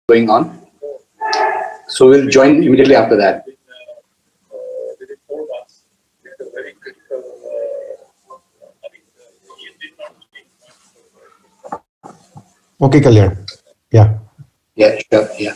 going on. So we'll join immediately after that. Okay, Kalyan. Yeah. Yeah, sure. Yeah.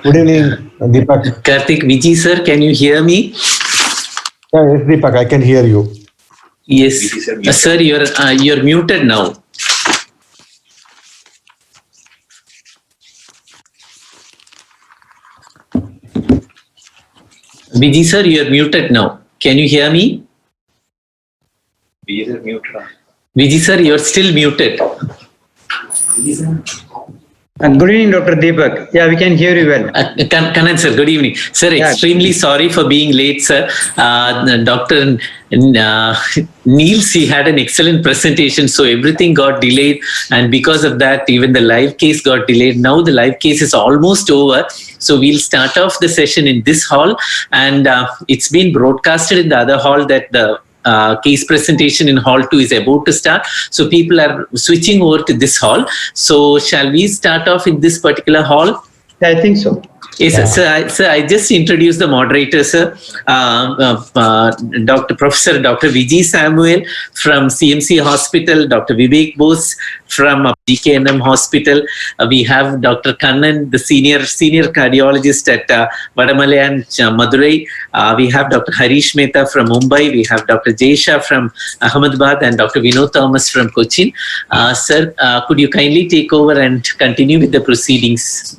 Good evening, Deepak. Karthik, Vijay sir, can you hear me? Yeah, yes, Deepak, I can hear you. Yes, sir, you're muted now. Vijay sir, you're muted now. Can you hear me? Vijay sir, you're still muted. And good evening, Dr. Deepak. Yeah, we can hear you well. Kannan sir, good evening. Sir, extremely sorry for being late, sir. Dr. Niels, he had an excellent presentation, so everything got delayed. And because of that, even the live case got delayed. Now the live case is almost over. So we'll start off the session in this hall. And it's been broadcasted in the other hall that the case presentation in hall 2 is about to start. So people are switching over to this hall. So shall we start off in this particular hall? Yeah, I think so. Yes, sir. I just introduced the moderator, sir. Professor Dr. Vijay Samuel from CMC Hospital, Dr. Vivek Bose from GKNM Hospital. We have Dr. Kannan, the senior cardiologist at Vadamalayan, Madurai. We have Dr. Harish Mehta from Mumbai. We have Dr. Jaysha from Ahmedabad and Dr. Vinod Thomas from Cochin. Sir, could you kindly take over and continue with the proceedings?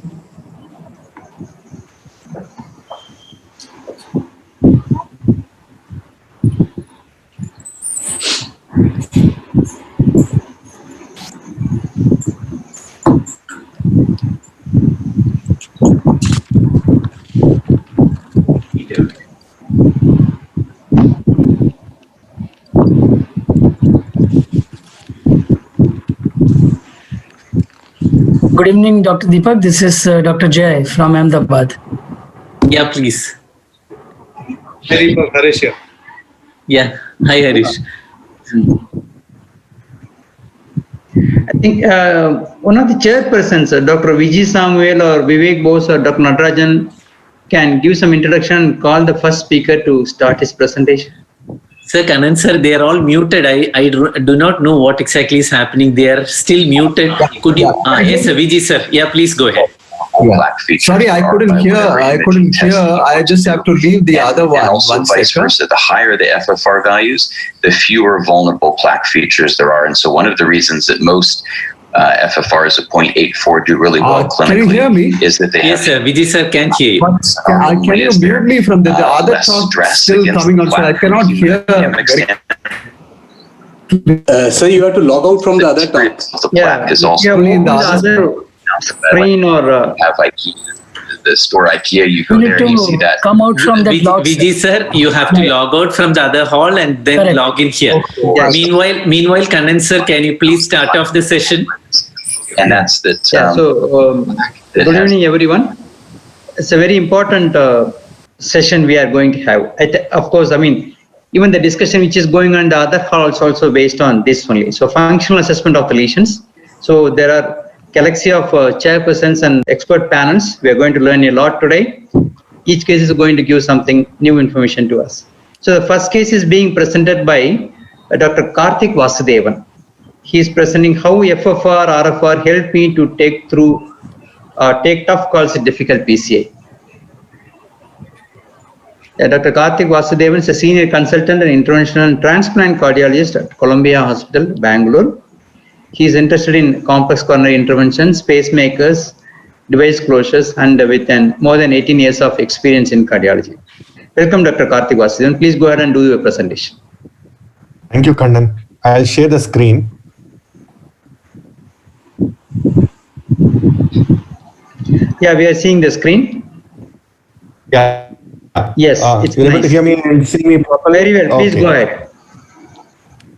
Good evening, Dr. Deepak. This is Dr. Jay from Ahmedabad. Yeah, please. Harish here. Yeah. Hi, Harish. I think one of the chairpersons, Dr. Vijay Samuel or Vivek Bose or Dr. Natarajan, can give some introduction, call the first speaker to start his presentation. Sir, Kannan sir, they are all muted. I do not know what exactly is happening. They are still muted. Could you? Yes, sir, Vijay sir. Yeah, please go ahead. Sorry, I couldn't hear. I just have to leave the other one. And also vice versa. The higher the FFR values, the fewer vulnerable plaque features there are. And so one of the reasons that most FFRs of 0.84 do really well clinically. Can you hear me? Is that they Yes, sir. Vijay sir can't hear you. Can you mute me from the other talk still coming outside? I cannot hear. So you have to log out from the other talk. The plaque is also in the other screen or have IQ the store IKEA, you go You there need and you see to that. come out from that box. Vijay sir, you have to log out from the other hall and then Correct. log in here. Yes. Meanwhile, Kannan sir, can you please start off the session? And that's the Yeah, term. so that good has- evening, everyone. It's a very important session we are going to have. Of course, I mean, even the discussion which is going on in the other hall is also based on this only. So functional assessment of the lesions. So there are galaxy of chairpersons and expert panels. We are going to learn a lot today. Each case is going to give something new information to us. So the first case is being presented by Dr. Karthik Vasudevan. He is presenting how FFR, RFR helped me to take tough calls in difficult PCI. Dr. Karthik Vasudevan is a senior consultant and interventional transplant cardiologist at Columbia Hospital, Bangalore. He is interested in complex coronary interventions, pacemakers, device closures, and with more than 18 years of experience in cardiology. Welcome, Dr. Karthik Vasudevan. Please go ahead and do your presentation. Thank you, Kannan. I'll share the screen. Yeah, we are seeing the screen. Yeah. Yes, it's you're able to nice. hear me and see me properly? Very well. Please Okay. go ahead.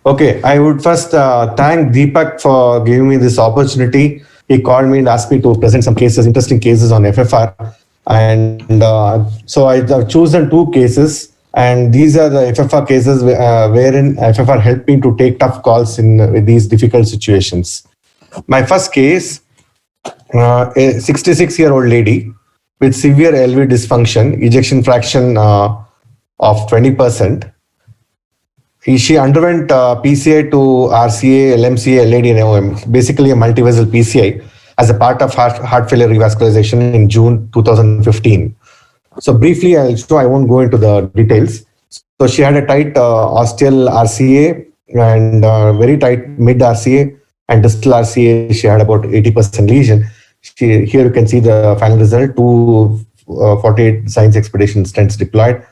Okay, I would first thank Deepak for giving me this opportunity. He called me and asked me to present some cases, interesting cases on FFR. And so I've chosen two cases. And these are the FFR cases wherein FFR helped me to take tough calls in these difficult situations. My first case, a 66-year-old lady with severe LV dysfunction, ejection fraction of 20%. She underwent PCI to RCA, LMCA, LAD, and OM, basically a multivessel PCI, as a part of heart failure revascularization in June 2015. So briefly, I won't go into the details. So she had a tight ostial RCA and very tight mid RCA and distal RCA. She had about 80% lesion. Here you can see the final result, 248 science expedition stents deployed.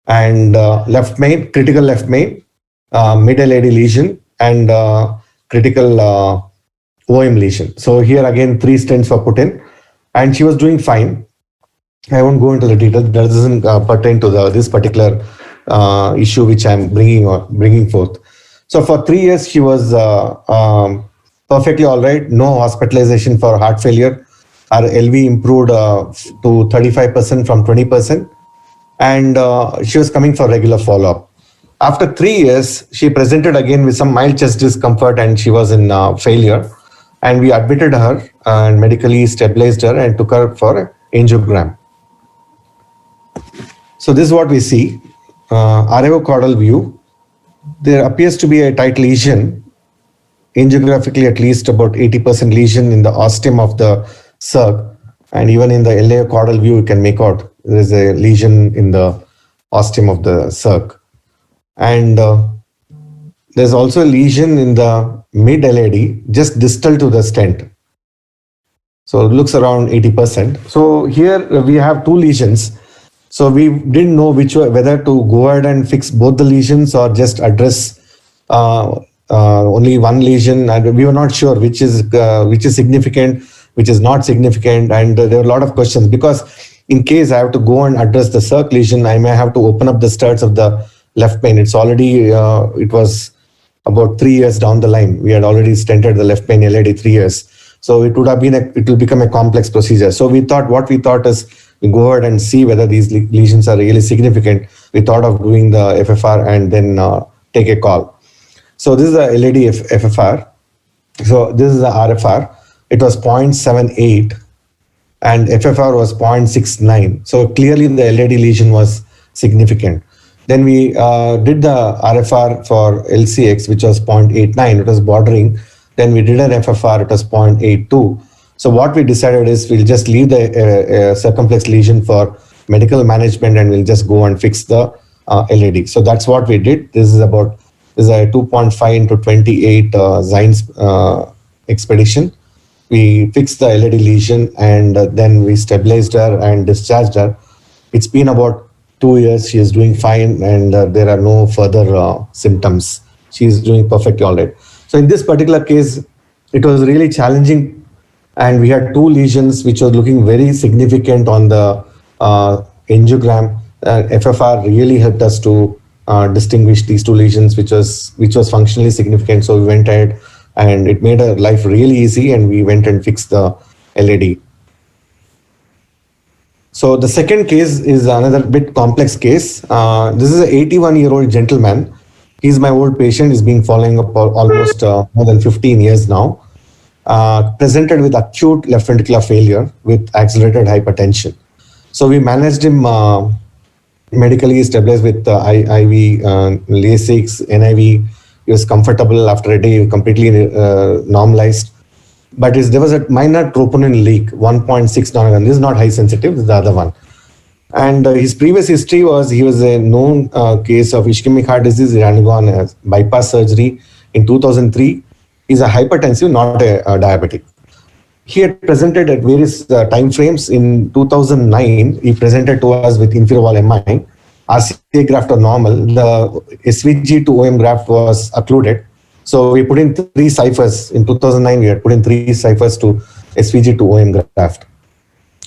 And left main, critical left main, mid LAD lesion, and critical OM lesion. So here again, 3 stents were put in, and she was doing fine. I won't go into the details. That doesn't pertain to this particular issue which I'm bringing forth. So for 3 years, she was perfectly all right. No hospitalization for heart failure. Her LV improved to 35% from 20%. And she was coming for regular follow-up. After 3 years, she presented again with some mild chest discomfort and she was in failure. And we admitted her and medically stabilized her and took her for angiogram. So this is what we see, caudal view. There appears to be a tight lesion, angiographically at least about 80% lesion in the ostium of the circ. And even in the caudal view, you can make out there is a lesion in the ostium of the circ. And there's also a lesion in the mid LAD, just distal to the stent. So it looks around 80%. So here we have 2 lesions. So we didn't know whether to go ahead and fix both the lesions or just address only one lesion. And we were not sure which is significant, which is not significant. And there were a lot of questions because in case I have to go and address the circ lesion, I may have to open up the studs of the left main. It's already, it was about 3 years down the line. We had already stented the left main LAD 3 years. So it would have been, it will become a complex procedure. So what we thought is we go ahead and see whether these lesions are really significant. We thought of doing the FFR and then take a call. So this is the LAD FFR. So this is the RFR. It was 0.78 and FFR was 0.69. So clearly the LAD lesion was significant. Then we did the RFR for LCX, which was 0.89. It was bordering. Then we did an FFR. It was 0.82. So what we decided is we'll just leave the circumflex lesion for medical management and we'll just go and fix the LAD. So that's what we did. This is a 2.5 into 28 Zines expedition. We fixed the LAD lesion and then we stabilized her and discharged her. It's been about 2 years. She is doing fine and there are no further symptoms. She is doing perfectly all right. So in this particular case, it was really challenging And we had 2 lesions which were looking very significant on the angiogram. FFR really helped us to distinguish these 2 lesions, which was functionally significant. So we went ahead and it made our life really easy, and we went and fixed the LAD. So the second case is another bit complex case. This is an 81-year-old gentleman. He's my old patient. He's been following up for almost more than 15 years now. Presented with acute left ventricular failure with accelerated hypertension. So we managed him medically, stabilized with IV, Lasix, NIV. He was comfortable after a day, completely normalized. But there was a minor troponin leak, 1.6 nanogram. This is not high sensitive, this is the other one. And his previous history was he was a known case of ischemic heart disease. He undergone bypass surgery in 2003. He's a hypertensive, not a diabetic. He had presented at various time frames. In 2009, he presented to us with inferior wall MI. RCA graft was normal. The SVG to OM graft was occluded. So we put in 3 ciphers. In 2009, we had put in 3 ciphers to SVG to OM graft.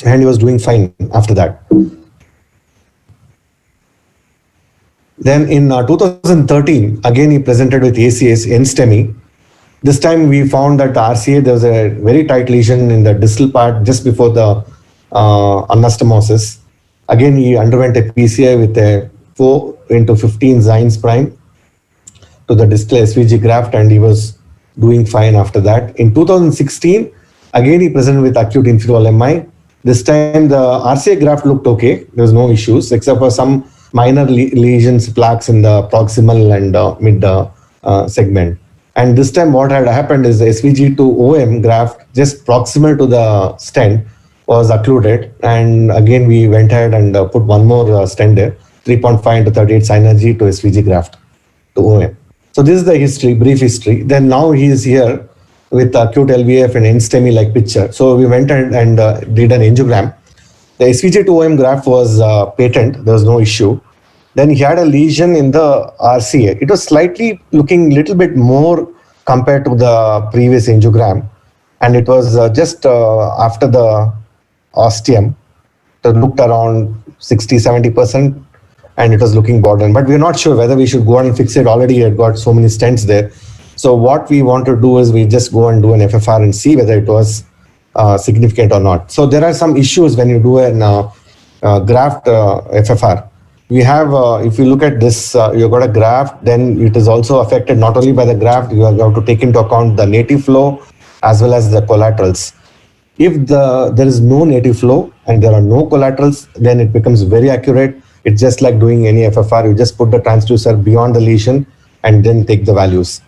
And he was doing fine after that. Then in 2013, again, he presented with ACS, NSTEMI. This time we found that the RCA, there was a very tight lesion in the distal part just before the anastomosis. Again, he underwent a PCI with a 4x15 Zines prime to the distal SVG graft, and he was doing fine after that. In 2016, again, he presented with acute inferior MI. This time the RCA graft looked okay. There was no issues except for some minor lesions, plaques in the proximal and mid segment. And this time what had happened is the SVG to OM graft just proximal to the stent was occluded. And again, we went ahead and put one more stent there, 3.5 into 38 synergy to SVG graft to OM. So this is the history, brief history. Then now he is here with acute LVF and NSTEMI like picture. So we went and did an angiogram. The SVG to OM graft was patent, there was no issue. Then he had a lesion in the RCA. It was slightly looking little bit more compared to the previous angiogram. And it was just after the ostium, it looked around 60-70%, and it was looking borderline. But we're not sure whether we should go on and fix it. Already he had got so many stents there. So what we want to do is we just go and do an FFR and see whether it was significant or not. So there are some issues when you do an graft FFR. We have, if you look at this, you've got a graft, then it is also affected not only by the graft, you have to take into account the native flow as well as the collaterals. If there is no native flow and there are no collaterals, then it becomes very accurate. It's just like doing any FFR. You just put the transducer beyond the lesion and then take the values.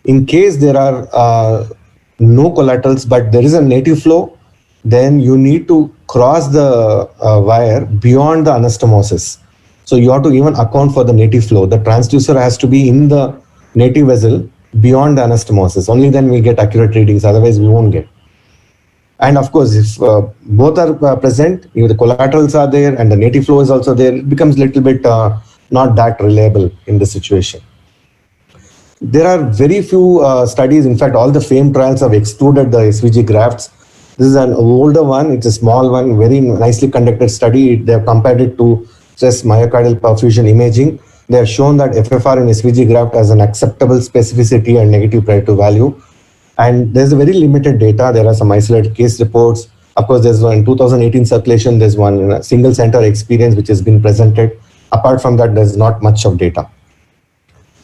In case there are no collaterals, but there is a native flow, then you need to cross the wire beyond the anastomosis. So you have to even account for the native flow. The transducer has to be in the native vessel beyond the anastomosis. Only then we get accurate readings, otherwise we won't get. And of course, if both are present, if the collaterals are there and the native flow is also there, it becomes a little bit not that reliable in this situation. There are very few studies. In fact, all the FAME trials have excluded the SVG grafts. This is an older one. It's a small one, very nicely conducted study. They have compared it to just myocardial perfusion imaging. They have shown that FFR in SVG graft has an acceptable specificity and negative predictive value. And there's a very limited data. There are some isolated case reports. Of course, there's one in 2018 circulation. There's one single center experience which has been presented. Apart from that, there's not much of data.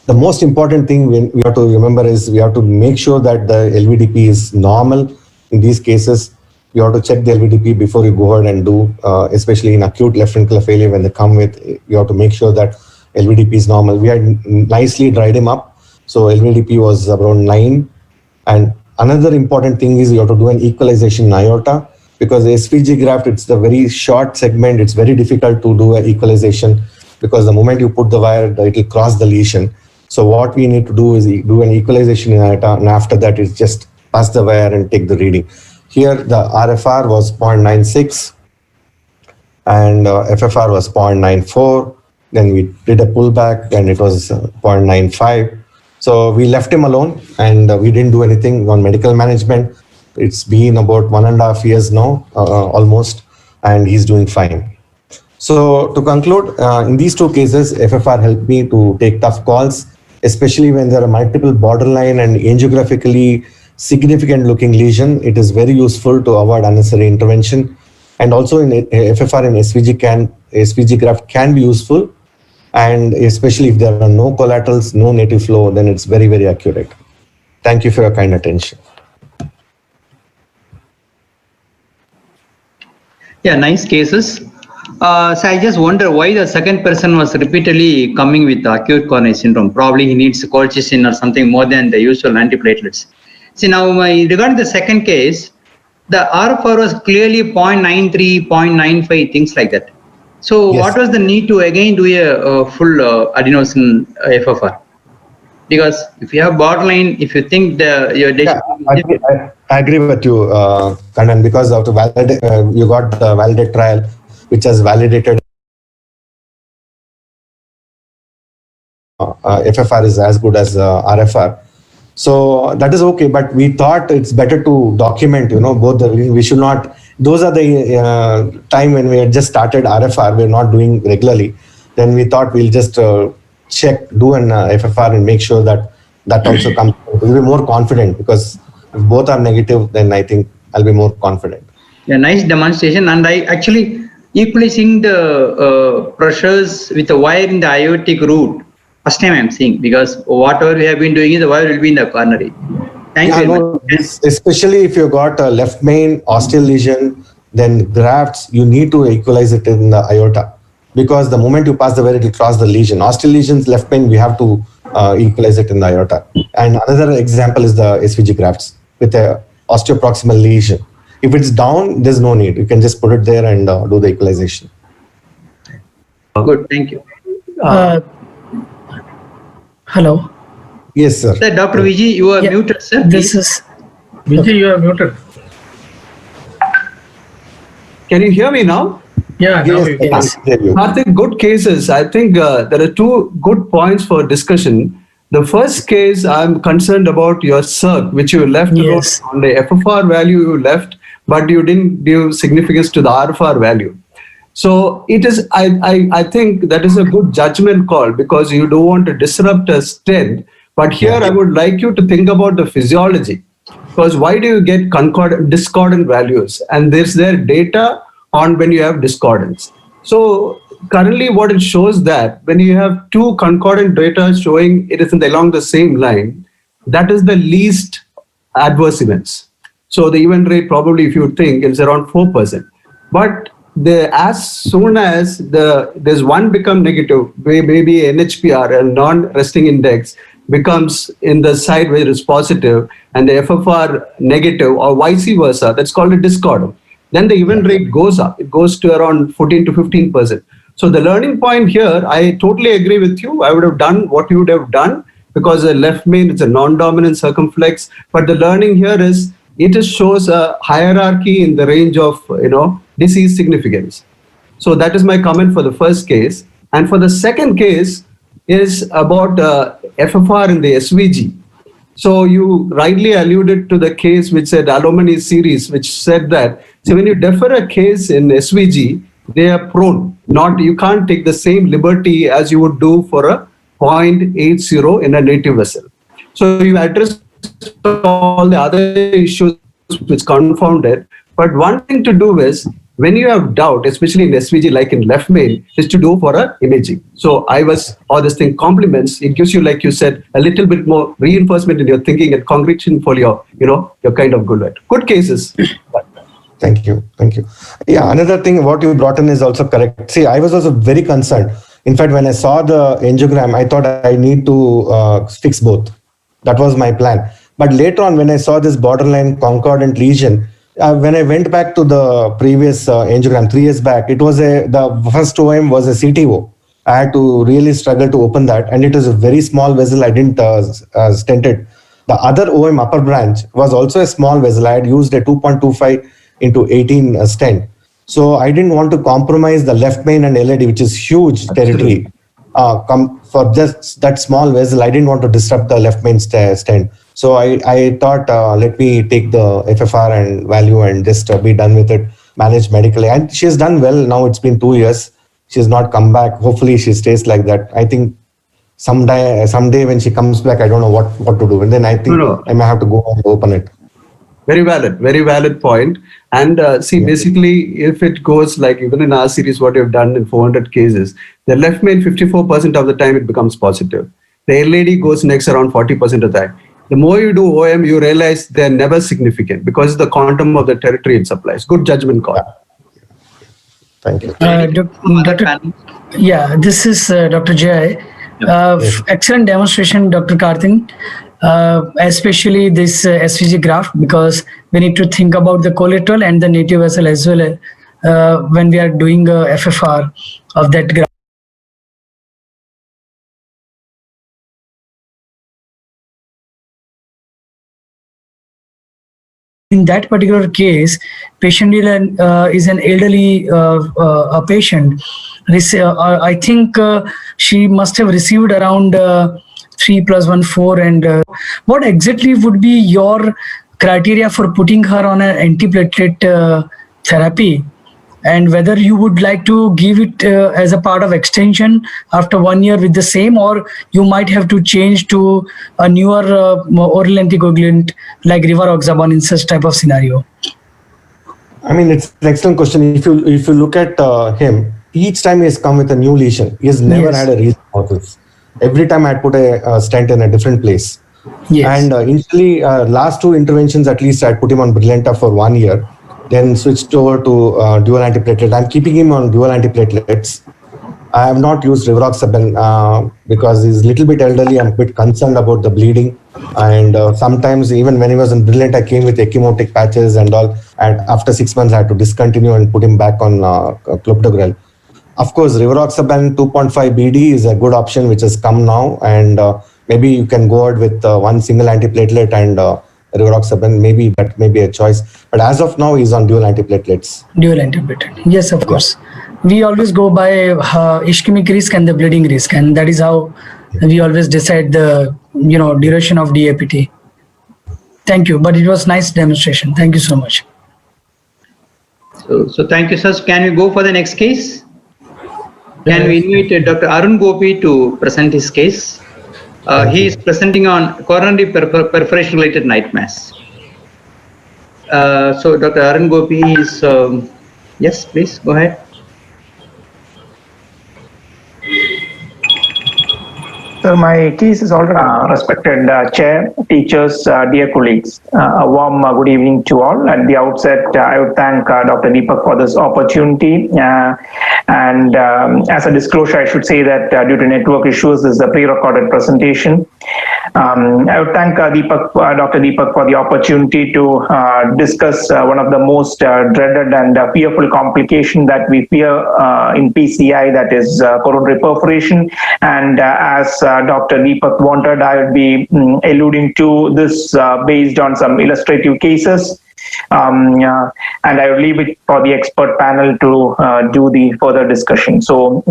The most important thing we have to remember is we have to make sure that the LVDP is normal. In these cases, you have to check the LVDP before you go ahead and do, especially in acute left ventricular failure when they come with, you have to make sure that LVDP is normal. We had nicely dried him up. So LVDP was around 9. And another important thing is you have to do an equalization in aorta, because the SVG graft, it's the very short segment. It's very difficult to do an equalization because the moment you put the wire, it will cross the lesion. So what we need to do is do an equalization in aorta, and after that is just pass the wire and take the reading. Here the RFR was 0.96 and FFR was 0.94. Then we did a pullback and it was 0.95. So we left him alone and we didn't do anything on medical management. It's been about 1.5 years now, almost, and he's doing fine. So to conclude, in these two cases, FFR helped me to take tough calls, especially when there are multiple borderline and angiographically significant looking lesion. It is very useful to avoid unnecessary intervention. And also in FFR and SVG graft can be useful. And especially if there are no collaterals, no native flow, then it's very, very accurate. Thank you for your kind attention. Yeah, nice cases. So I just wonder why the second person was repeatedly coming with acute coronary syndrome. Probably he needs colchicine or something more than the usual antiplatelets. See, now regarding the second case, the RFR was clearly 0.93, 0.95, things like that. So Yes. what was the need to again do a full adenosine FFR? Because if you have borderline, if you think your I agree with you, Kannan, because of the you got the validate trial, which has validated FFR is as good as RFR. So that is okay, but we thought it's better to document, both the, we should not, those are the time when we had just started RFR, we're not doing regularly. Then we thought we'll just do an FFR and make sure that also comes. We'll be more confident, because if both are negative, then I think I'll be more confident. Yeah, nice demonstration. And I actually equally seeing the pressures with the wire in the aortic root. First time I'm seeing, because whatever we have been doing is the wire will be in the coronary. Thank you very much. Especially if you got a left main osteal lesion, then grafts, you need to equalize it in the aorta, because the moment you pass the wire, it will cross the lesion. Osteal lesions, left main, we have to equalize it in the aorta. And another example is the SVG grafts with a osteoproximal lesion. If it's down, there's no need. You can just put it there and do the equalization. Good, thank you. Hello. Yes, sir. Sir, Dr. Vijay, you are Yeah, muted, sir. This is Vijay, you are muted. Can you hear me now? yeah. Yes, Now I can hear you. Karthik, good cases. I think there are two good points for discussion. The first case, I'm concerned about your circ, which you left Yes. on the FFR value you left, but you didn't give significance to the RFR value. So it is, I think that is a good judgment call, because you don't want to disrupt a stent. But here I would like you to think about the physiology, because why do you get discordant values? And there's their data on when you have discordance. So currently what it shows that when you have two concordant data showing it is along the same line, that is the least adverse events. So the event rate probably, if you think, is around 4%. But as soon as there's one become negative, maybe NHPR, a non-resting index, becomes in the side where it's positive, and the FFR negative, or vice versa, that's called a discordant. Then the event rate goes up. It goes to around 14 to 15%. So the learning point here, I totally agree with you. I would have done what you would have done, because the left main is a non-dominant circumflex. But the learning here is it just shows a hierarchy in the range of disease significance. So that is my comment for the first case. And for the second case is about FFR in the SVG. So you rightly alluded to the case which said Aluminum series, which said that, so when you defer a case in SVG, they are prone. You can't take the same liberty as you would do for a 0.80 in a native vessel. So you address all the other issues which confounded. But one thing to do is, when you have doubt, especially in SVG, like in left main, is to do for a imaging. So all this thing complements, it gives you, like you said, a little bit more reinforcement in your thinking and concretion for your kind of good cases. Thank you. Yeah, another thing, what you brought in is also correct. See, I was also very concerned. In fact, when I saw the angiogram, I thought I need to fix both. That was my plan. But later on, when I saw this borderline concordant lesion, when I went back to the previous angiogram 3 years back, it was the first OM was a CTO. I had to really struggle to open that, and it was a very small vessel. I didn't stent it. The other OM upper branch was also a small vessel. I had used a 2.25 into 18 stent. So I didn't want to compromise the left main and LAD, which is huge territory. For just that small vessel, I didn't want to disrupt the left main stent. So I thought, let me take the FFR and value and just be done with it, manage medically. And she has done well. Now it's been 2 years. She has not come back. Hopefully she stays like that. I think someday when she comes back, I don't know what to do. And then I think No. I may have to go and open it. Very valid point. And basically, if it goes like even in our series, what you've done in 400 cases, the left main 54% of the time it becomes positive. The LAD goes next around 40% of the time. The more you do OM, you realize they're never significant because the quantum of the territory it supplies. Good judgment call. Thank you. Yeah, this is Dr. Jay. Excellent demonstration, Dr. Karthin. Especially this SVG graph, because we need to think about the collateral and the native vessel as well when we are doing a FFR of that graph. In that particular case, patient is an elderly a patient. I think she must have received around 3 + 1 4. And what exactly would be your criteria for putting her on an antiplatelet therapy, and whether you would like to give it as a part of extension after 1 year with the same, or you might have to change to a newer oral anticoagulant like rivaroxaban in such type of scenario? I mean, it's an excellent question. If you look at him, each time he has come with a new lesion. He has never had a reason for this. Every time I put a stent in a different place. Yes. And initially, last 2 interventions at least, I put him on Brilinta for 1 year, then switched over to dual antiplatelet. I'm keeping him on dual antiplatelets. I have not used rivaroxaban because he's a little bit elderly. I'm a bit concerned about the bleeding. And sometimes even when he was in Brilinta, I came with ecchymotic patches and all. And after 6 months, I had to discontinue and put him back on clopidogrel. Of course, rivaroxaban 2.5 BD is a good option which has come now, and maybe you can go out with one single antiplatelet and rivaroxaban. Maybe that may be a choice. But as of now, he's on dual antiplatelets. Dual antiplatelet. Yes, of course. We always go by ischemic risk and the bleeding risk, and that is how we always decide the duration of DAPT. Thank you. But it was nice demonstration. Thank you so much. So thank you, sir. Can we go for the next case? Can we invite Dr. Arun Gopi to present his case? He is presenting on coronary perforation related night mass. So Dr. Arun Gopi is, yes, please go ahead. So my case is already respected chair, teachers, dear colleagues. A warm good evening to all. At the outset, I would thank Dr. Deepak for this opportunity. And as a disclosure, I should say that due to network issues, this is a pre-recorded presentation. I would thank Dr. Deepak for the opportunity to discuss one of the most dreaded and fearful complication that we fear in PCI, that is coronary perforation. And as Dr. Deepak wanted, I would be alluding to this based on some illustrative cases. And I will leave it for the expert panel to do the further discussion. So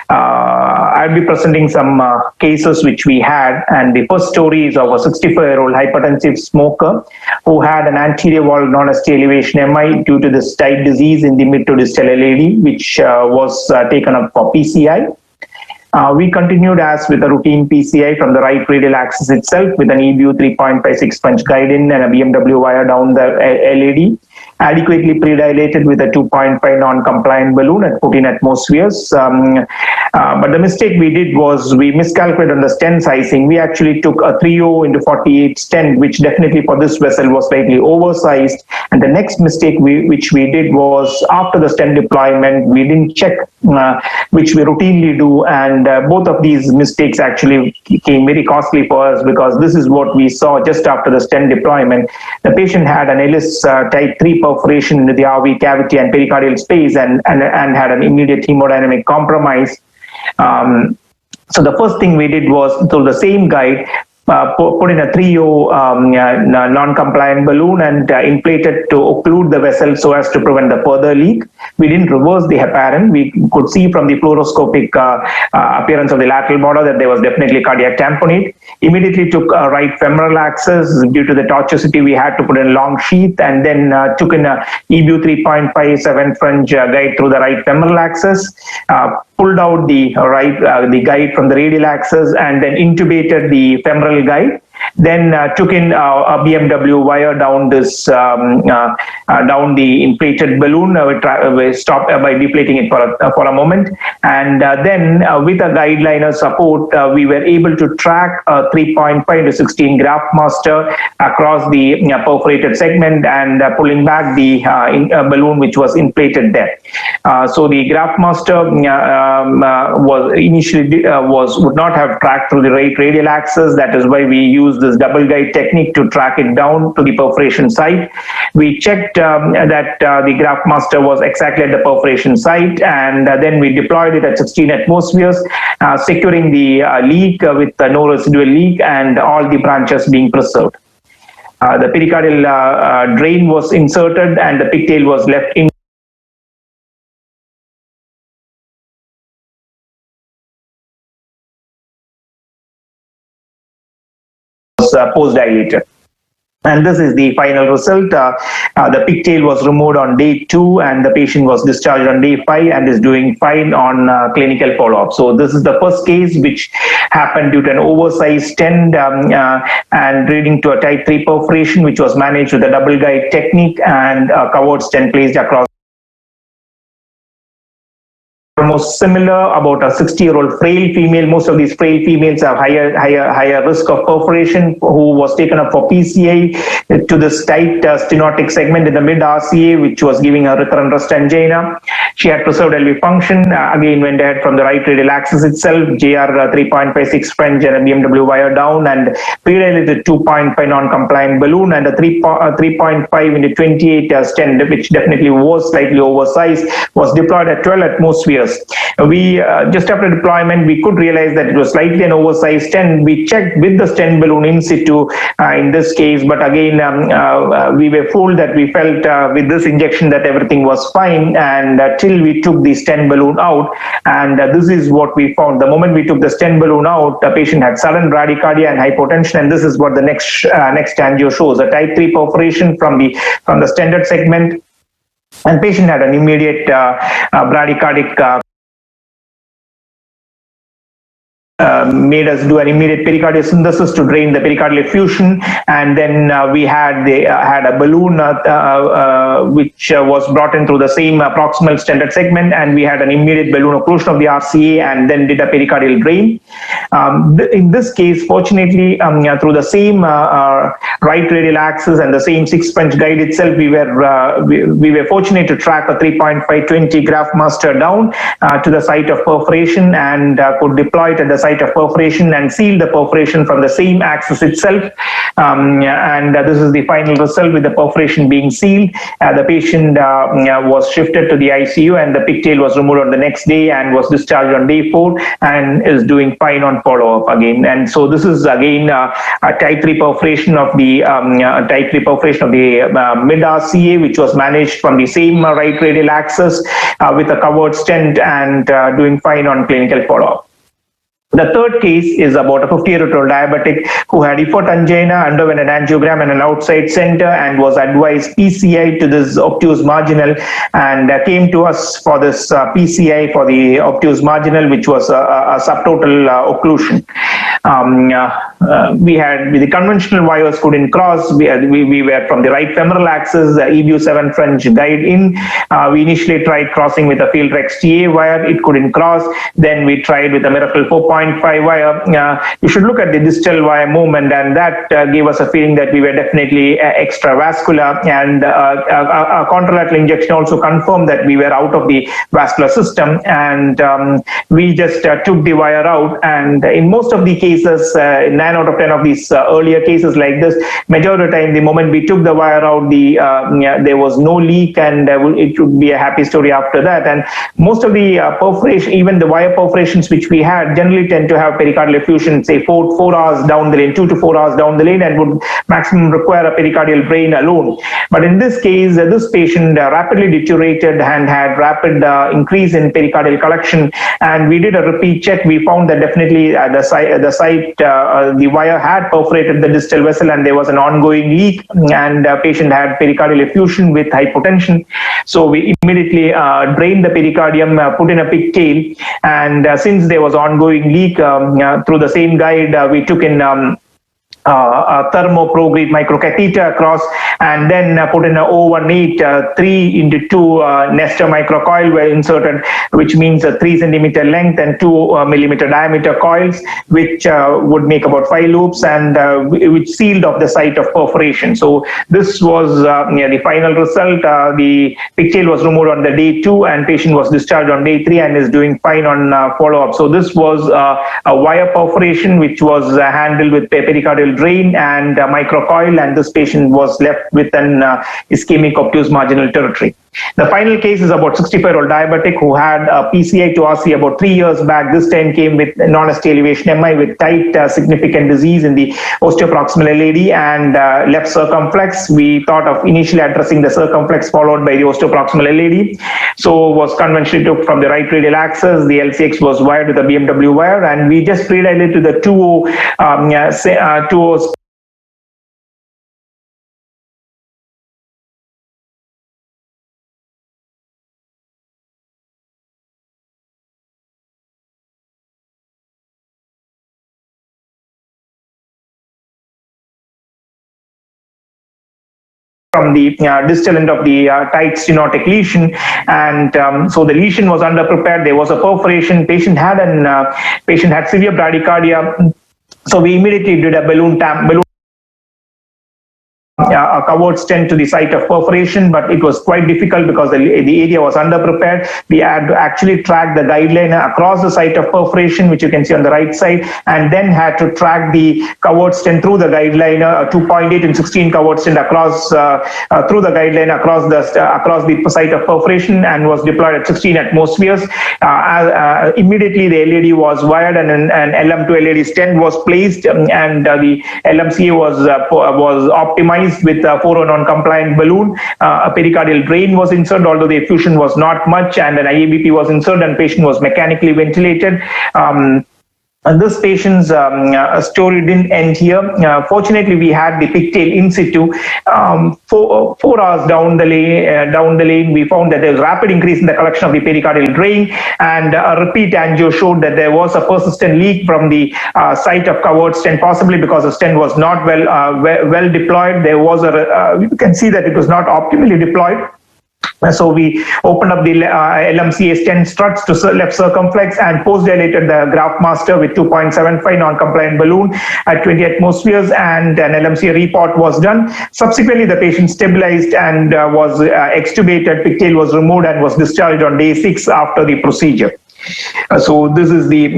I'll be presenting some cases which we had, and the first story is of a 65-year-old hypertensive smoker who had an anterior wall non-ST elevation MI due to this tight disease in the mid to distal LAD, which was taken up for PCI. We continued as with a routine PCI from the right radial axis itself with an EBU 3.56 punch guide in and a BMW wire down the LAD, adequately predilated with a 2.5 non-compliant balloon at 14 atmospheres. But the mistake we did was we miscalculated on the stent sizing. We actually took a 30/48 stent, which definitely for this vessel was slightly oversized. And the next mistake which we did was after the stent deployment, we didn't check, which we routinely do. And both of these mistakes actually came very costly for us, because this is what we saw just after the stent deployment. The patient had an Ellis type 3 perforation into the RV cavity and pericardial space and had an immediate hemodynamic compromise. So the first thing we did was, through the same guide, put in a 3O non-compliant balloon and inflated to occlude the vessel so as to prevent the further leak. We didn't reverse the heparin. We could see from the fluoroscopic appearance of the lateral border that there was definitely cardiac tamponade. Immediately took right femoral access. Due to the tortuosity, we had to put in a long sheath, and then took in a EBU 3.57 French guide through the right femoral axis. Pulled out the the guide from the radial axis, and then intubated the femoral guide. Then took in a BMW wire down this down the inflated balloon. We stopped by deflating it for a moment, and then with a guide liner support, we were able to track a 3.5 to 16 graft master across the perforated segment and pulling back the balloon which was inflated there. So the graft master was initially would not have tracked through the right radial axis. That is why we use this double guide technique to track it down to the perforation site. We checked that the graft master was exactly at the perforation site, and then we deployed it at 16 atmospheres, securing the leak with no residual leak and all the branches being preserved. The pericardial drain was inserted and the pigtail was left in. Post-dilated. And this is the final result. The pigtail was removed on day 2 and the patient was discharged on day 5 and is doing fine on clinical follow-up. So this is the first case which happened due to an oversized stent and leading to a type 3 perforation, which was managed with a double guide technique and a covered stent placed across. Almost similar, about a 60-year-old frail female. Most of these frail females have higher risk of perforation, who was taken up for PCI to this tight stenotic segment in the mid RCA, which was giving her recurrent rest angina. She had preserved LV function. Again, went ahead from the right radial axis itself, JR 3.56 French and a BMW wire down, and pre-dilated 2.5 non-compliant balloon and a 3.5 into 28 stent, which definitely was slightly oversized, was deployed at 12 atmospheres. We just after deployment, we could realize that it was slightly an oversized stent. We checked with the stent balloon in situ in this case, but again, we were fooled that we felt with this injection that everything was fine, and till we took the stent balloon out, and this is what we found. The moment we took the stent balloon out, the patient had sudden bradycardia and hypotension, and this is what the next angio shows: a type 3 perforation from the stented segment, and patient had an immediate bradycardic. Made us do an immediate pericardial synthesis to drain the pericardial effusion, and then we had a balloon which was brought in through the same proximal stented segment, and we had an immediate balloon occlusion of the RCA, and then did a pericardial drain. In this case, fortunately, through the same right radial axis and the same 6 French guide itself, we were fortunate to track a 3.520 graft master down to the site of perforation, and could deploy it at the site of perforation and seal the perforation from the same axis itself. And this is the final result with the perforation being sealed. The patient was shifted to the ICU, and the pigtail was removed on the next day and was discharged on day 4 and is doing fine on follow-up again. And so this is again a type 3 perforation of the mid RCA, which was managed from the same right radial axis with a covered stent and doing fine on clinical follow-up. The third case is about a 50-year-old diabetic who had effort angina, underwent an angiogram and an outside center, and was advised PCI to this obtuse marginal, and came to us for this PCI for the obtuse marginal, which was a subtotal occlusion. We had with the conventional wires couldn't cross. We were from the right femoral axis, EBU 7 French guide in. We initially tried crossing with a field Rex TA wire. It couldn't cross. Then we tried with a Miracle 4.5 wire. You should look at the distal wire movement, and that gave us a feeling that we were definitely extravascular, and a contralateral injection also confirmed that we were out of the vascular system, and we just took the wire out. And in most of the cases, cases, 9 out of 10 of these earlier cases like this, majority of the time, the moment we took the wire out, there was no leak, and it would be a happy story after that. And most of the perforation, even the wire perforations which we had, generally tend to have pericardial effusion, say 4 hours down the lane, 2 to 4 hours down the lane, and would maximum require a pericardial drain alone. But in this case, this patient rapidly deteriorated and had rapid increase in pericardial collection, and we did a repeat check. We found that definitely the wire had perforated the distal vessel, and there was an ongoing leak, and patient had pericardial effusion with hypotension. So we immediately drained the pericardium, put in a pigtail, and since there was ongoing leak, through the same guide, we took in a thermo-pro-grade microcatheter across, and then put in a 018 3x2 Nestor microcoil were inserted, which means a 3 centimeter length and 2 millimeter diameter coils, which would make about 5 loops, and which sealed off the site of perforation. So this was the final result. The pigtail was removed on the day 2, and patient was discharged on day 3 and is doing fine on follow-up. So this was a wire perforation which was handled with pericardial drain and microcoil, and this patient was left with an ischemic obtuse marginal territory. The final case is about 65-year-old diabetic who had a PCI to RC about 3 years back. This time came with non-ST elevation MI with tight significant disease in the osteoproximal LAD and left circumflex. We thought of initially addressing the circumflex followed by the osteoproximal LAD. So was conventionally took from the right radial axis. The LCX was wired with a BMW wire, and we just redilated to the 2O from the distal end of the tight stenotic lesion, and so the lesion was underprepared. There was a perforation. Patient had severe bradycardia, so we immediately did a balloon a covered stent to the site of perforation, but it was quite difficult because the area was underprepared. We had to actually track the guideline across the site of perforation, which you can see on the right side, and then had to track the covered stent through the guideline, 2.8 and 16 covered stent across through the guideline across the site of perforation, and was deployed at 16 atmospheres. Immediately the LAD was wired, and an LM to LAD stent was placed, and the LMCA was optimized with a 4 non-compliant balloon. A pericardial drain was inserted, although the effusion was not much, and an IABP was inserted, and patient was mechanically ventilated. And this patient's story didn't end here. Fortunately, we had the pigtail in situ. 4 hours down the lane, we found that there was rapid increase in the collection of the pericardial drain, and a repeat angio showed that there was a persistent leak from the site of covered stent, possibly because the stent was not well deployed. There was you can see that it was not optimally deployed. So we opened up the LMCA stent struts to left circumflex and post-dilated the graft master with 2.75 non-compliant balloon at 20 atmospheres, and an LMCA report was done. Subsequently, the patient stabilized and was extubated. Pigtail was removed and was discharged on day 6 after the procedure. So this is the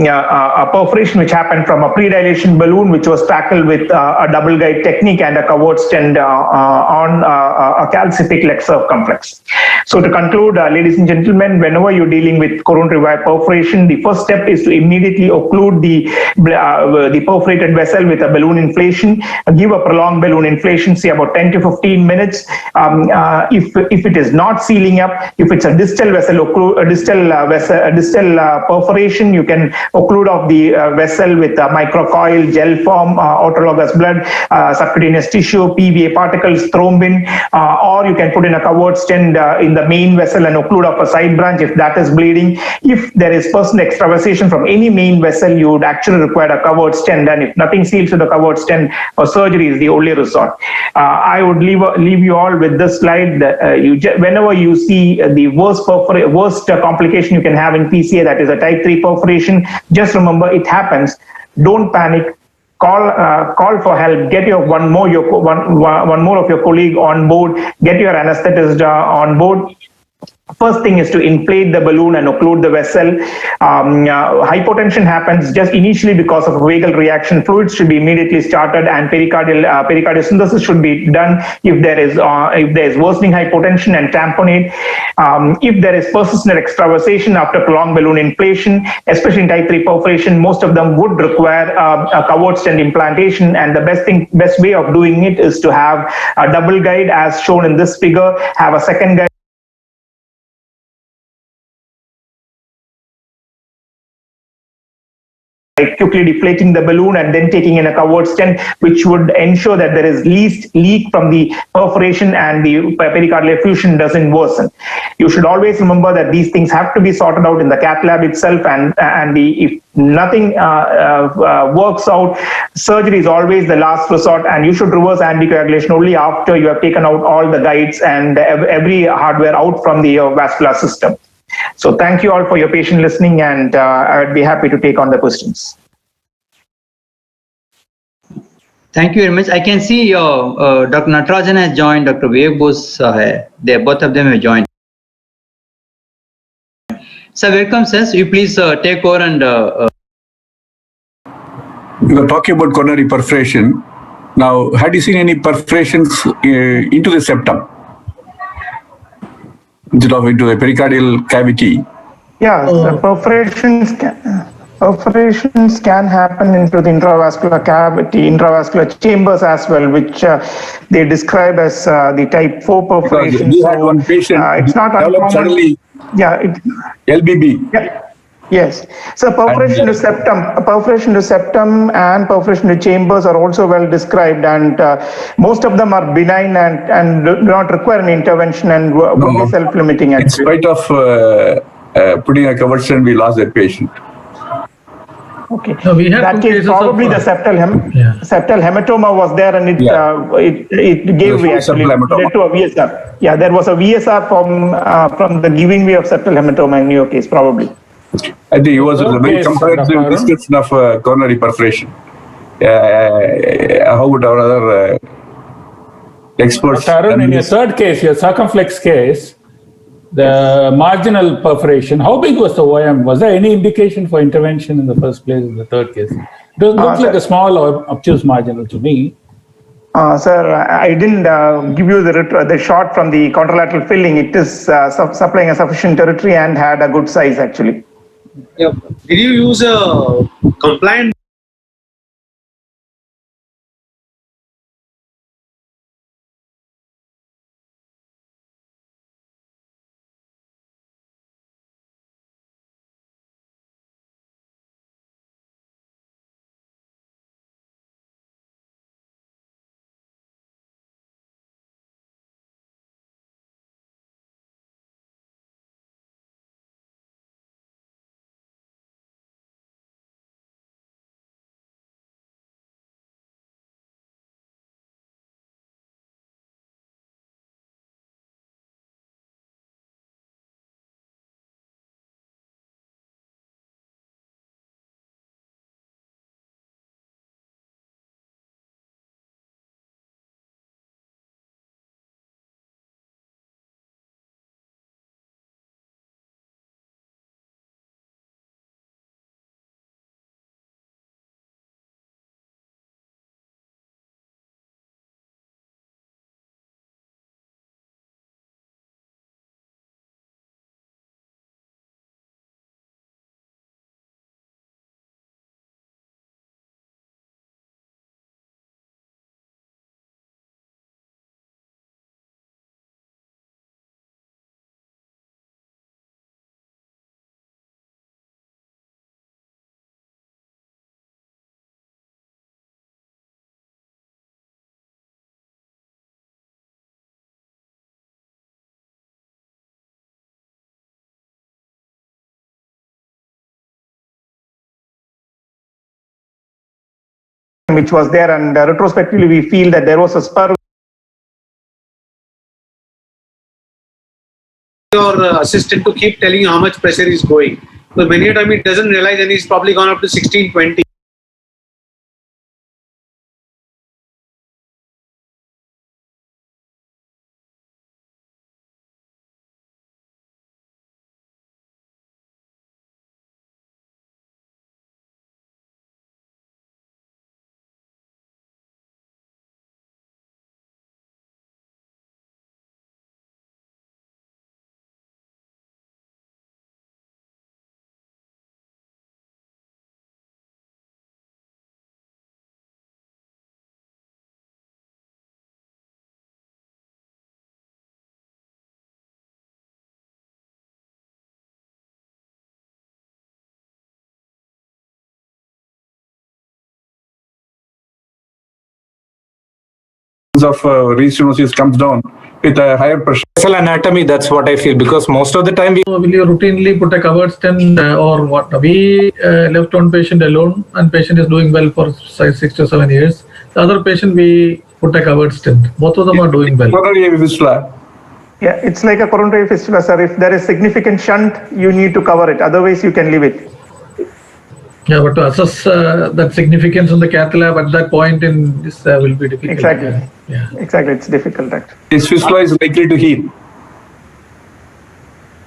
perforation which happened from a predilation balloon, which was tackled with a double guide technique and a covered stent on a calcific leg circumflex. So to conclude, ladies and gentlemen, whenever you're dealing with coronary wire perforation, the first step is to immediately occlude the perforated vessel with a balloon inflation. Give a prolonged balloon inflation, say about 10 to 15 minutes. If it is not sealing up, if it's a distal vessel, perforation, you can occlude off the vessel with a microcoil, gel form, autologous blood, subcutaneous tissue, PVA particles, thrombin, or you can put in a covered stent in the main vessel and occlude off a side branch if that is bleeding. If there is personal extravasation from any main vessel, you would actually require a covered stent, and if nothing seals to the covered stent, surgery is the only resort. I would leave you all with this slide. Whenever you see the worst complication you can have in PCA, that is a type 3 perforation, just remember it happens. Don't panic. Call for help. Get one more of your colleague on board. Get your anesthetist on board. First thing is to inflate the balloon and occlude the vessel. Hypotension happens just initially because of a vagal reaction. Fluids should be immediately started, and pericardial synthesis should be done if there is worsening hypotension, and tamponade. If there is persistent extravasation after prolonged balloon inflation, especially in type 3 perforation, most of them would require a covered stent implantation. And the best way of doing it is to have a double guide, as shown in this figure. Have a second guide quickly deflating the balloon and then taking in a covered stent, which would ensure that there is least leak from the perforation and the pericardial effusion doesn't worsen. You should always remember that these things have to be sorted out in the cath lab itself, and if nothing works out, surgery is always the last resort, and you should reverse anticoagulation only after you have taken out all the guides and every hardware out from the vascular system. So thank you all for your patient listening, and I would be happy to take on the questions. Thank you very much. I can see your Dr. Natarajan has joined, Dr. Vivek Bose both of them have joined. So welcome, sir. You please take over and. You are talking about coronary perforation. Now, had you seen any perforations into the septum instead of into the pericardial cavity? Yeah, the perforations can happen into the intravascular cavity, intravascular chambers as well, which they describe as the type 4 perforation. We had one patient. It's not uncommon. Suddenly, yeah. LBB. Yeah. Yes. So perforation to septum and perforation to chambers are also well described, and most of them are benign and do not require an intervention and would be self-limiting. In spite of putting a covered stent, we lost that patient. Okay. No, we have that case, probably the septal hematoma was there, and it gave way, actually led to a VSR. Yeah, there was a VSR from the giving way of septal hematoma in your case, probably. I think it was a very comprehensive description of coronary perforation. How would our other experts? Arun, in your third case, your circumflex case, the marginal perforation, how big was the OM? Was there any indication for intervention in the first place in the third case? It looks like a small or obtuse marginal to me. Sir, I didn't give you the shot from the contralateral filling. It is supplying a sufficient territory and had a good size, actually. Yeah. Did you use a compliant which was there, and retrospectively we feel that there was a spur. Your assistant to keep telling you how much pressure is going. So many a time it doesn't realize, and he's probably gone up to 16, 20. of restenosis comes down with a higher pressure. Vessel anatomy, that's what I feel, because most of the time we Will you routinely put a covered stent or what? We left one patient alone and patient is doing well for 6 to 7 years. The other patient we put a covered stent. Both of them are doing well. Coronary fistula. Yeah, it's like a coronary fistula, sir. If there is significant shunt, you need to cover it. Otherwise, you can leave it. Yeah, but to assess that significance on the cath lab at that point in this will be difficult. Exactly. Yeah. Exactly. It's difficult, actually. This fistula is likely to heal.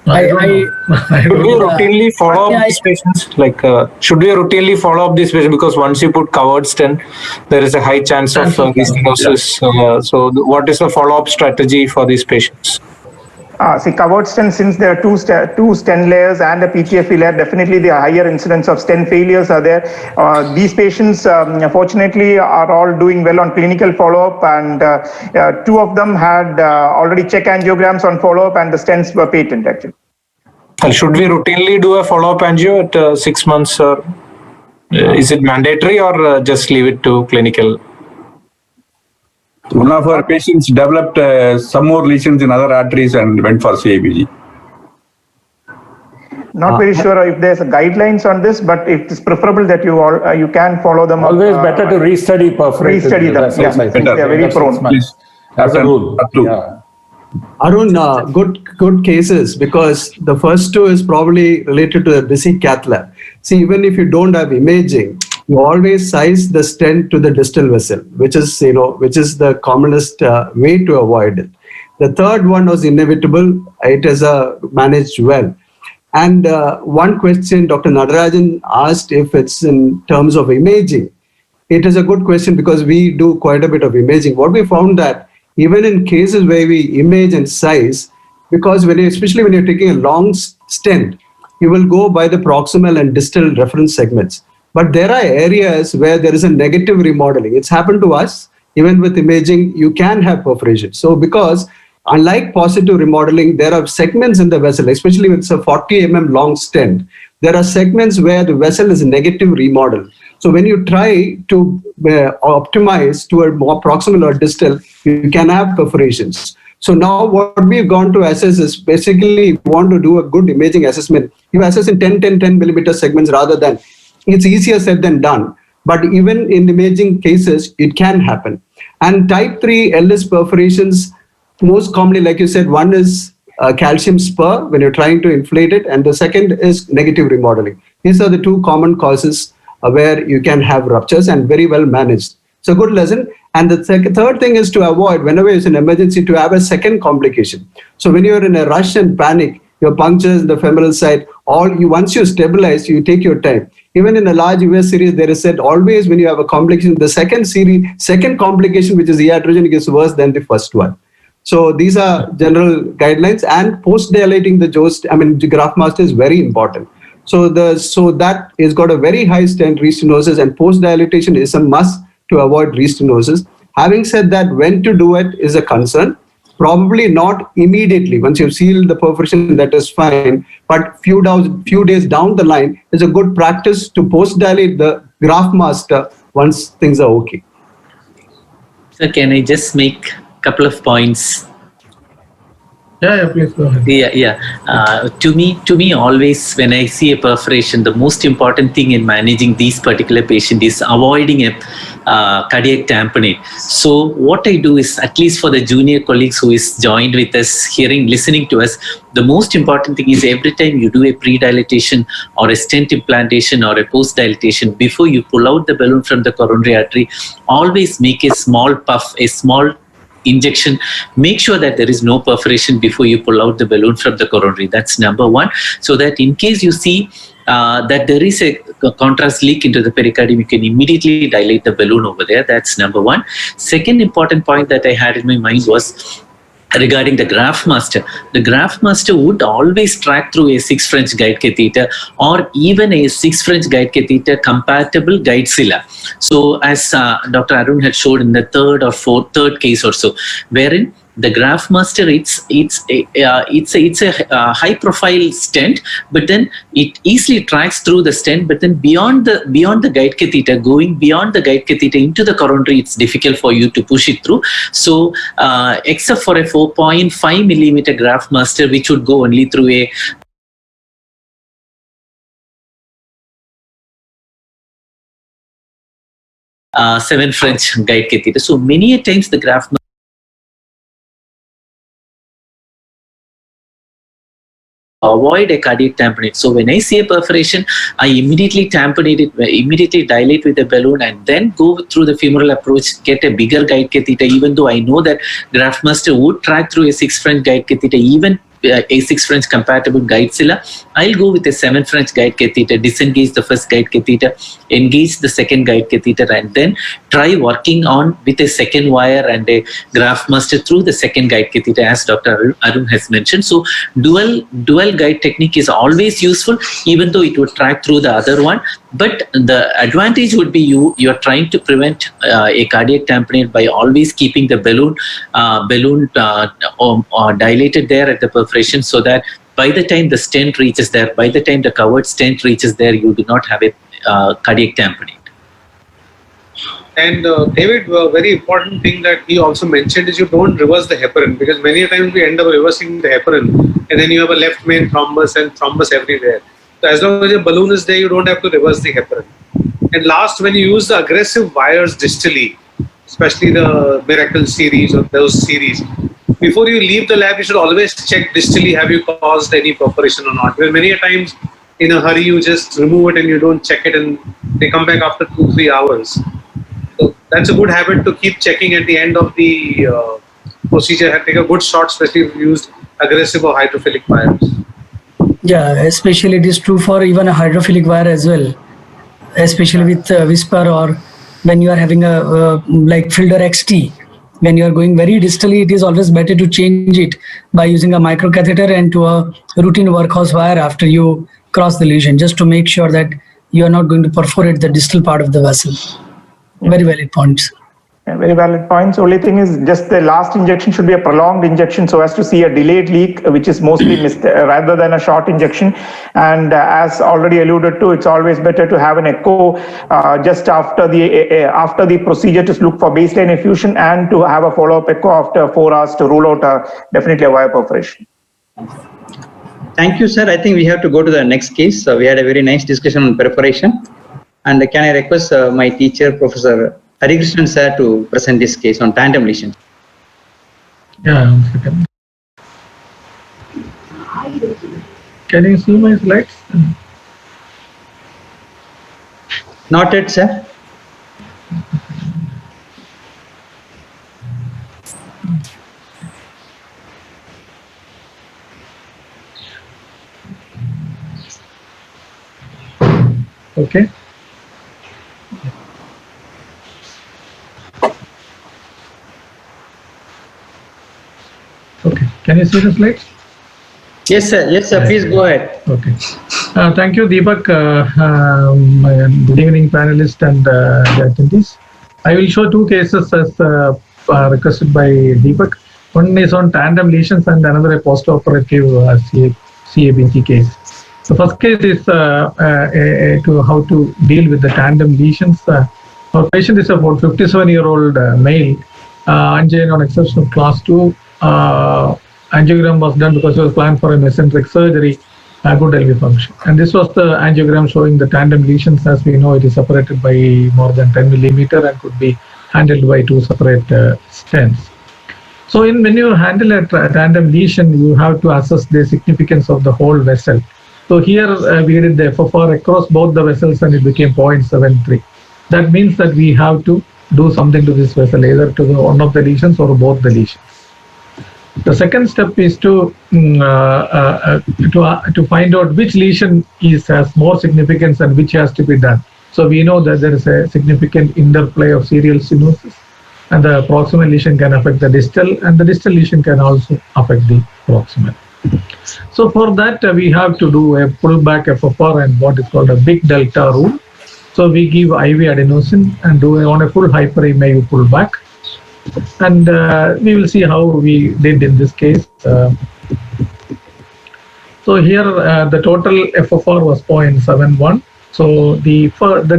I don't know. I should don't we know. routinely follow up these patients? Like, should we routinely follow up these patients? Because once you put covered stent, there is a high chance of restenosis. So, what is the follow-up strategy for these patients? See, covered stent, since there are two stent layers and a PTFE layer, definitely the higher incidence of stent failures are there. These patients, fortunately, are all doing well on clinical follow-up, and 2 of them had already check angiograms on follow-up, and the stents were patent, actually. Should we routinely do a follow-up angio at 6 months, or is it mandatory, or just leave it to clinical? One of our patients developed some more lesions in other arteries and went for CABG. Not very sure if there's guidelines on this, but it's preferable that you can follow them. Always better to restudy perforated Restudy them, vessels, yeah, I think. since they are very prone. Please. As a rule. Yeah. Arun, good cases, because the first 2 is probably related to a busy cath lab. See, even if you don't have imaging, you always size the stent to the distal vessel, which is the commonest way to avoid it. The third one was inevitable. It is managed well. And one question Dr. Natarajan asked, if it's in terms of imaging, it is a good question because we do quite a bit of imaging. What we found that even in cases where we image and size, because especially when you're taking a long stent, you will go by the proximal and distal reference segments. But there are areas where there is a negative remodeling. It's happened to us. Even with imaging, you can have perforation. So because unlike positive remodeling, there are segments in the vessel, especially with a 40 mm long stent, there are segments where the vessel is negative remodel. So when you try to optimize to a more proximal or distal, you can have perforations. So now what we've gone to assess is basically you want to do a good imaging assessment. You assess in 10 millimeter segments rather than, it's easier said than done. But even in imaging cases, it can happen. And type 3 LS perforations, most commonly, like you said, one is calcium spur when you're trying to inflate it, and the second is negative remodeling. These are the 2 common causes where you can have ruptures and very well managed. So good lesson. And the third thing is to avoid, whenever it's an emergency, to have a second complication. So when you're in a rush and panic, your punctures the femoral side, once you stabilize, you take your time. Even in a large US series, there is said always when you have a complication, the second complication, which is iatrogenic, is worse than the first one. So these are general guidelines, and post-dilating the graft master is very important. So that is got a very high stent restenosis, and post-dilatation is a must to avoid restenosis. Having said that, when to do it is a concern. Probably not immediately. Once you've sealed the perforation, that is fine. But few days down the line is a good practice to post-dilate the graft master once things are okay. So can I just make a couple of points? Yeah, please go ahead. To me, always when I see a perforation, the most important thing in managing these particular patient is avoiding a cardiac tamponade. So what I do is, at least for the junior colleagues who is joined with us, listening to us, the most important thing is every time you do a pre-dilatation or a stent implantation or a post-dilatation, before you pull out the balloon from the coronary artery, always make a small puff, a small injection. Make sure that there is no perforation before you pull out the balloon from the coronary. That's number one. So that in case you see that there is a contrast leak into the pericardium, you can immediately dilate the balloon over there. That's number one. Second important point that I had in my mind was regarding the graft master. The graft master would always track through a 6 French guide catheter or even a 6 French guide catheter compatible guide silla. So as Dr. Arun had showed in the third case or so, wherein the GraphMaster, it's a high profile stent, but then it easily tracks through the stent, but then beyond the guide catheter, going beyond the guide catheter into the coronary, it's difficult for you to push it through. So except for a 4.5 millimeter GraphMaster, which would go only through a 7 French guide catheter. So many a times the GraphMaster avoid a cardiac tamponade. So when I see a perforation, I immediately tamponade it, immediately dilate with a balloon, and then go through the femoral approach, get a bigger guide catheter, even though I know that GraphMaster would track through a 6 French guide catheter, even a 6 French compatible guidezilla. I'll go with a 7 French guide catheter, disengage the first guide catheter, engage the second guide catheter, and then try working on with a second wire and a GraphMaster through the second guide catheter, as Dr. Arun has mentioned. So dual guide technique is always useful, even though it would track through the other one. But the advantage would be you're trying to prevent a cardiac tamponade by always keeping the balloon dilated there at the perforation, so that by the time the stent reaches there, by the time the covered stent reaches there, you do not have a cardiac tamponade. And David, a very important thing that he also mentioned is you don't reverse the heparin, because many times we end up reversing the heparin and then you have a left main thrombus and thrombus everywhere. So as long as your balloon is there, you don't have to reverse the heparin. And last, when you use the aggressive wires distally, especially the Miracle series or those series, before you leave the lab, you should always check distally, have you caused any perforation or not. Because many a times in a hurry, you just remove it and you don't check it, and they come back after 2-3 hours. So that's a good habit to keep checking at the end of the procedure. Take a good shot, especially if you used aggressive or hydrophilic wires. Yeah, especially it is true for even a hydrophilic wire as well, especially with Whisper, or when you are having a like Filter XT. When you are going very distally, it is always better to change it by using a microcatheter and to a routine workhorse wire after you cross the lesion, just to make sure that you are not going to perforate the distal part of the vessel. Very valid points. Yeah, very valid points. Only thing is just the last injection should be a prolonged injection so as to see a delayed leak, which is mostly missed rather than a short injection. And as already alluded to, it's always better to have an echo just after the procedure to look for baseline effusion, and to have a follow-up echo after 4 hours to rule out definitely a wire perforation. Thank you, sir. I think we have to go to the next case. We had a very nice discussion on perforation. And can I request my teacher, Professor Harikrishnan sir, to present this case on tandem lesion? Yeah, 1 second. Can you see my slides? Not yet, sir. Okay. Okay, can you see the slides? Yes, sir. Yes, sir. Please go ahead. Okay. Thank you, Deepak. Good evening, panelists and the attendees. I will show 2 cases as requested by Deepak. One is on tandem lesions and another a post-operative CABG case. The first case is to how to deal with the tandem lesions. Our patient is about 57-year-old male, angina on exception of class 2. Angiogram was done because it was planned for a mesenteric surgery, good LV function. And this was the angiogram showing the tandem lesions. As we know, it is separated by more than 10 millimeter and could be handled by 2 separate stents. So when you handle a tandem lesion, you have to assess the significance of the whole vessel. So here we did the FFR across both the vessels and it became 0.73. That means that we have to do something to this vessel, either to one of the lesions or both the lesions. The second step is to find out which lesion has more significance and which has to be done. So we know that there is a significant interplay of serial stenosis, and the proximal lesion can affect the distal, and the distal lesion can also affect the proximal. So for that we have to do a pullback FFR and what is called a big delta rule. So we give IV adenosine and do on a full hyper-EMA pullback. And we will see how we did in this case. So here the total FFR was 0.71. So the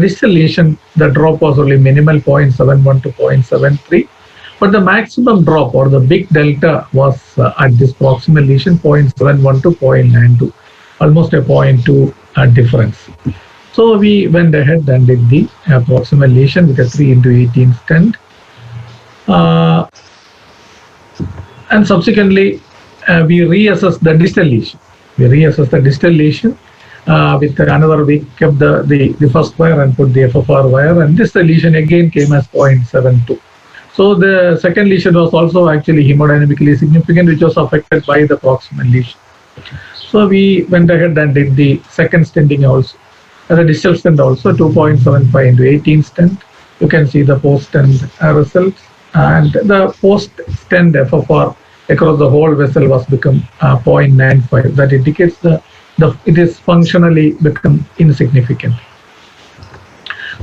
distal lesion, the drop was only minimal 0.71 to 0.73. But the maximum drop or the big delta was at this proximal lesion 0.71 to 0.92, almost a 0.2 difference. So we went ahead and did the proximal lesion with a 3x18 stent. And subsequently, we reassessed the distal lesion. With another, we kept the first wire and put the FFR wire, and this lesion again came as 0.72. So the second lesion was also actually hemodynamically significant, which was affected by the proximal lesion. So we went ahead and did the second stenting also, the distal stent also, 2.75 into 18 stent. You can see the post-stent results, and the post-stent FFR across the whole vessel was become 0.95. That indicates it is functionally become insignificant.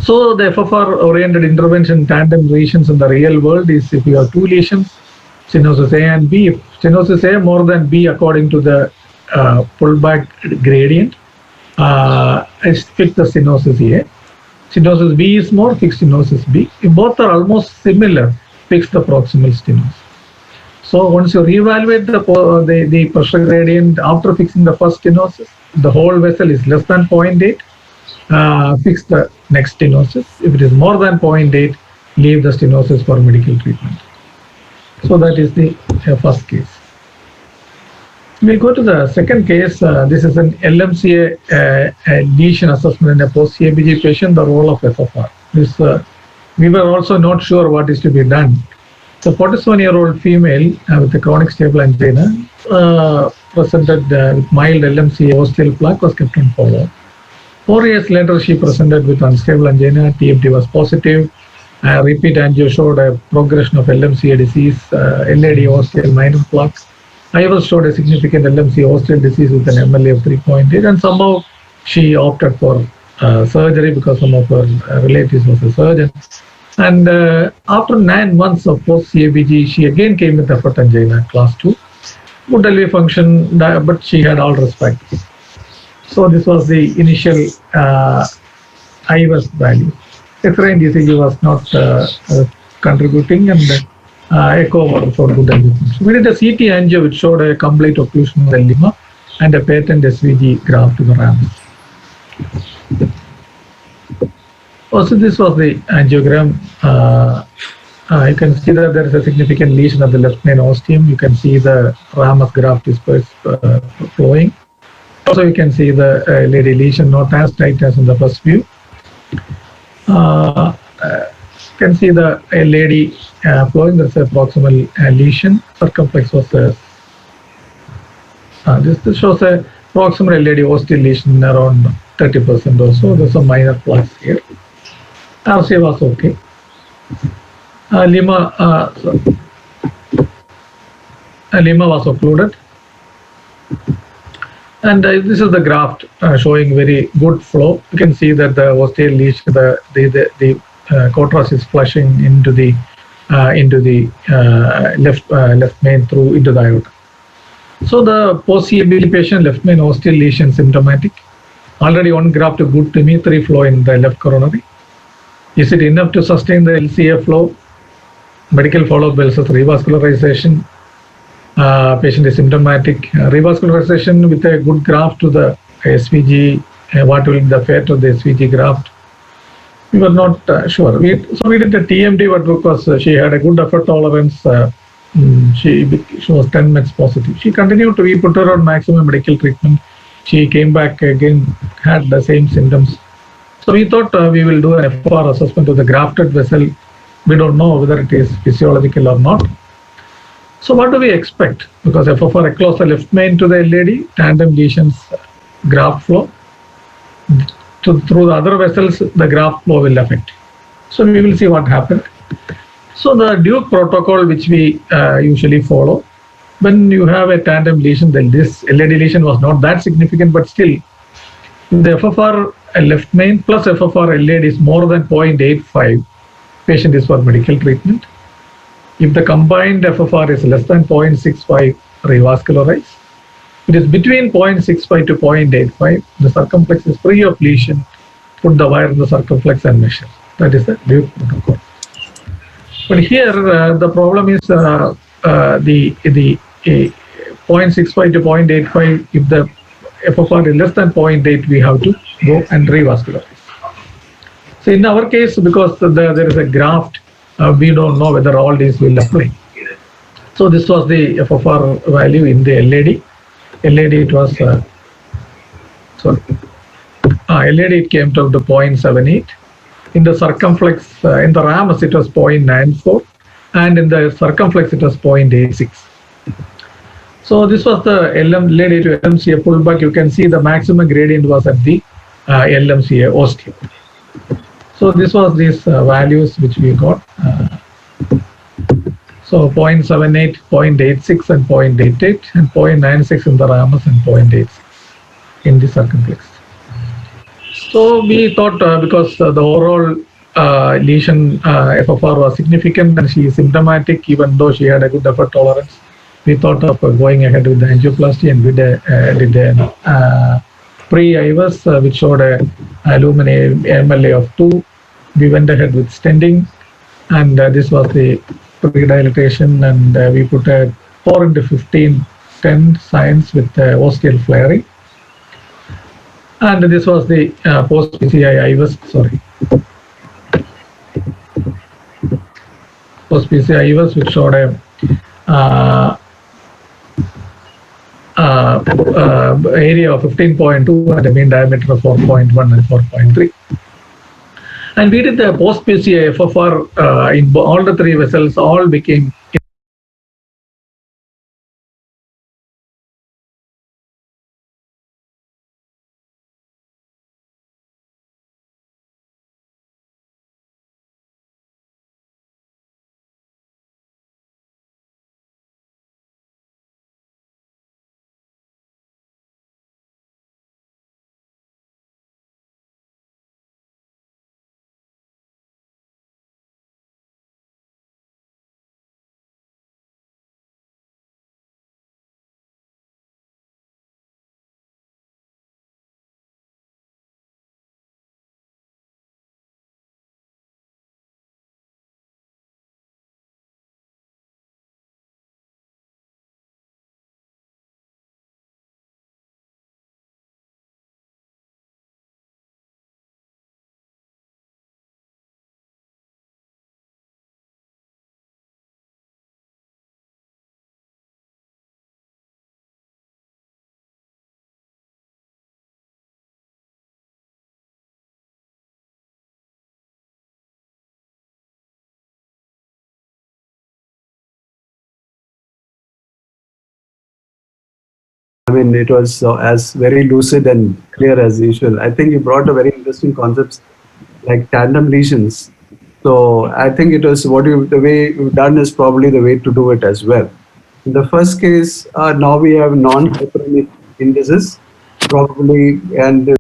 So the FFR-oriented intervention tandem lesions in the real world is if you have two lesions, stenosis A and B. If stenosis A more than B according to the pullback gradient, is fix the stenosis A. Stenosis B is more, fix stenosis B. If both are almost similar, fix the proximal stenosis. So once you reevaluate the pressure gradient after fixing the first stenosis, the whole vessel is less than 0.8, fix the next stenosis. If it is more than 0.8, leave the stenosis for medical treatment. So that is the first case. We go to the second case. This is an LMCA lesion assessment in a post-CABG patient, the role of FFR. We were also not sure what is to be done. The 47-year-old female with a chronic stable angina presented with mild LMCA ostial plaque, was kept on follow-up. 4 years later, she presented with unstable angina. TMT was positive. Repeat angio showed a progression of LMCA disease, LAD ostial minor plaque. IVS showed a significant LMCA ostial disease with an MLA of 3.8, and somehow she opted for surgery because some of her relatives was a surgeon. And after 9 months of post-CABG, she again came with effort angina, class 2. Good LV function, but she had all respect. So this was the initial IVS value. X-ray and ECG was not contributing, and echo was for good LV function. We did a CT angio which showed a complete occlusion of the lima and a patent SVG graft to the ramus. Also, this was the angiogram. You can see that there is a significant lesion of the left main ostium. You can see the ramus graft is flowing. Also, you can see the LAD lesion not as tight as in the first view. You can see the LAD flowing. There's a proximal lesion. Circumflex was this shows a proximal LAD ostial lesion around 30% or so. There's some minor plaques here. RCA was okay. Lima was occluded. And this is the graft showing very good flow. You can see that the ostial lesion, the cotras is flushing into the left main through into the aorta. So the post-CABG patient, left main ostial lesion symptomatic. Already one graft good to me, 3 flow in the left coronary. Is it enough to sustain the LCA flow? Medical follow-up versus revascularization. Patient is symptomatic. Revascularization with a good graft to the SVG. What will be the fate of the SVG graft? We were not sure. So we did the TMT, but because she had a good effort tolerance, she was 10 meds positive. She continued to be put her on maximum medical treatment. She came back again, had the same symptoms. So we thought we will do an FFR assessment of the grafted vessel. We don't know whether it is physiological or not. So what do we expect? Because FFR across the left main to the LAD, tandem lesions, graft flow. Through the other vessels, the graft flow will affect. So we will see what happened. So the Duke protocol, which we usually follow, when you have a tandem lesion, then this LAD lesion was not that significant, but still, the FFR left main plus FFR LAD is more than 0.85. Patient is for medical treatment. if the combined FFR is less than 0.65, revascularize. It is between 0.65 to 0.85. The circumflex is free of lesion. Put the wire in the circumflex and measure. That is the Duke protocol. But here the problem is the 0.65 to 0.85. If the FFR is less than 0.8, we have to go and revascularize. So in our case, because there is a graft, we don't know whether all these will apply. So this was the FFR value in the LAD. LAD it was LAD it came to 0.78. In the circumflex, in the ramus it was 0.94, and in the circumflex it was 0.86. So this was the LAD to LMCA pullback. You can see the maximum gradient was at the LMCA osteo. So this was these values which we got. So 0.78, 0.86 and 0.88 and 0.96 in the ramus and 0.86 in the circumflex. So we thought because the overall lesion FFR was significant and she is symptomatic, even though she had a good effort tolerance, we thought of going ahead with the angioplasty, and we did a pre-IVUS which showed a lumen MLA of 2. We went ahead with stenting, and this was the pre-dilatation, and we put a 4x15 10 science with ostial flaring. And this was the post-PCI IVUS, post-PCI IVUS, which showed a area of 15.2 and a mean diameter of 4.1 and 4.3. And we did the post-PCI FFR in all the 3 vessels, all became I mean, it was as very lucid and clear as usual. I think you brought a very interesting concepts like tandem lesions. So I think it was the way you've done is probably the way to do it as well. In the first case, now we have non-hyperemic indices probably, and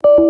you.